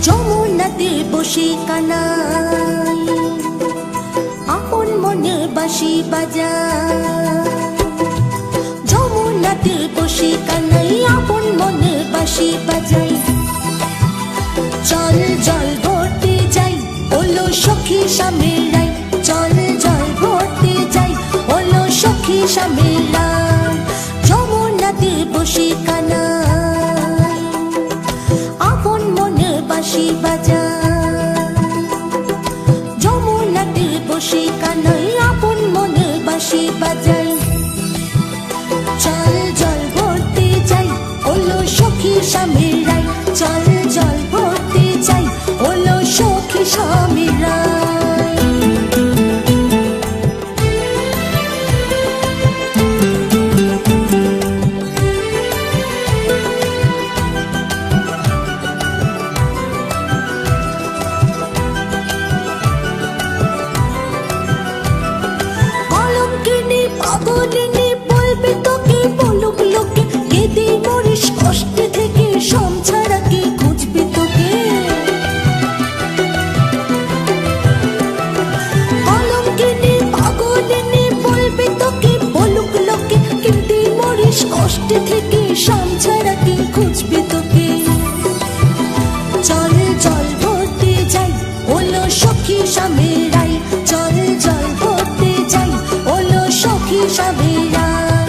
যমুনাতে বসে কানাই আপন মনে বাঁশি বাজায়। যমুনাতে বসে কানাই আপন মনে বাঁশি বাজাই। চল জল ভরতে যাই ওলো সখী সামেরাই। চল জল ভরতে যাই ওলো সখী সামেরাই। যমুনাতে বসে কানাই আপন মনে বাঁশি বাজায়। যমুনাতে বসে কানাই আপন মনে বাঁশি বাজাই। চল জল ভরতে যাই ওলো সখী সামেরাই। চল জল ভরতে যাই ওলো সখী সামেরাই। কলঙ্কিনী পাগলিনী বলবে তোকে বলুক লোকে। কেঁদে মরিস কষ্টে থেকে সম ছাড়া কে খুঁজবে তোকে। কলঙ্কিনী পাগলিনী বলবে তোকে বলুক লোকে। কেঁদে মরিস কষ্টে থেকে সম ছাড়া কে খুঁজবে তোকে। চল জল ভরতে যাই ওলো সখী সামেরাই। চল জল ভরতে যাই ওলো সখী সামেরাই।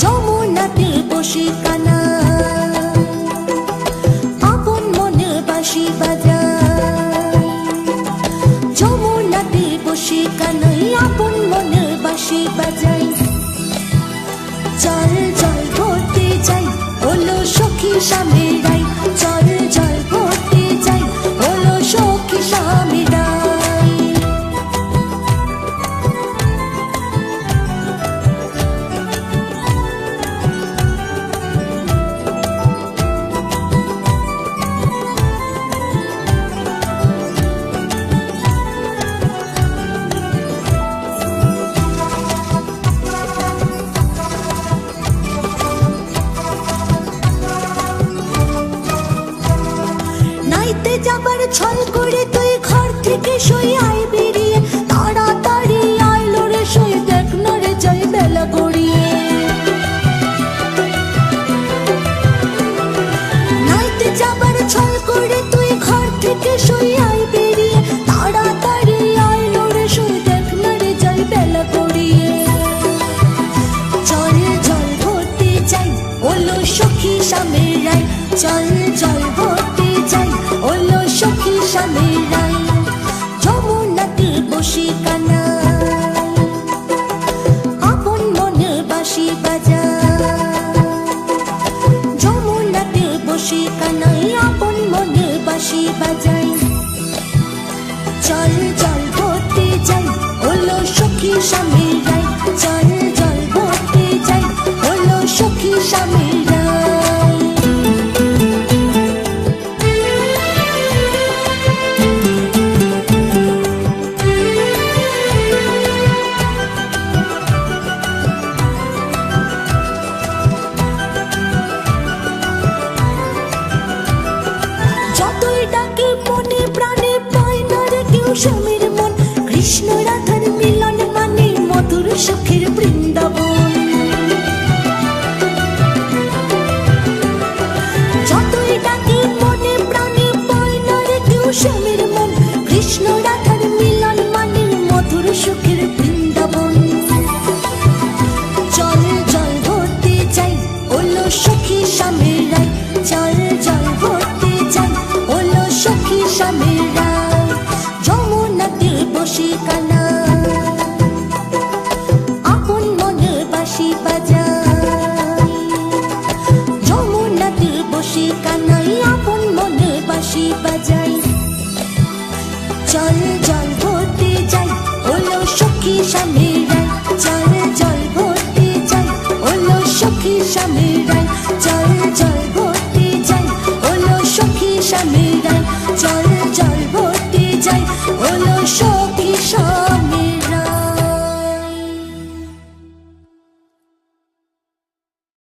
যমুনাতে বসে কানাই আপন মনে বাঁশি বাজাই। যমুনাতে বসে কানাই আপন মনে বাঁশি বাজাই। চল জল ভরতে যাই ওলো সখী সামেরাই। চল জল ভরতে যাই ওলো সখী সামেরাই। নাইতে যাবার ছল করে তুই ঘর থেকে সই আয় বেরিয়ে। তাড়াতাড়ি আইলো রে সই দেখ না রে যাই বেলা গড়িয়ে। নাইতে যাবার ছল করে তুই ঘর থেকে সই আয় বেরিয়ে। তাড়াতাড়ি আইলো রে সই দেখ না রে যাই বেলা গড়িয়ে। চল জল ভরতে যাই ওলো সখী সামেরাই। চল জল ভরতে যাই ওলো সখী সামেরাই। যমুনাতে বসে কানাই আপন মনে বাঁশি বাজায়। যমুনাতে বসে কানাই আপন মনে বাঁশি বাজাই। চল জল ভরতে যাই ওলো সখী সামেরাই। চল জল ভরতে যাই ওলো সখী সামেরাই। যতই ডাকে মনে প্রাণে পায় না রে কেউ স্বামীর মন। কৃষ্ণ রাধার মিলন মানে মধুর সুখের বৃন্দাবন। যতই ডাকে মনে প্রাণে পায় না রে কেউ স্বামীর মন। কৃষ্ণ রাধার মিলন মানে মধুর সুখের বৃন্দাবন। চল জল ভরতে যাই ওলো সখী সামেরাই। চল জল ভরতে যাই ওলো সখী সামেরাই। যমুনাতে বসে কানাই আপন মনে বাঁশি বাজাই। যমুনাতে বসে কানাই আপন মনে বাঁশি বাজাই। চল জল ভরতে যাই ওলো সখী সামেরাই।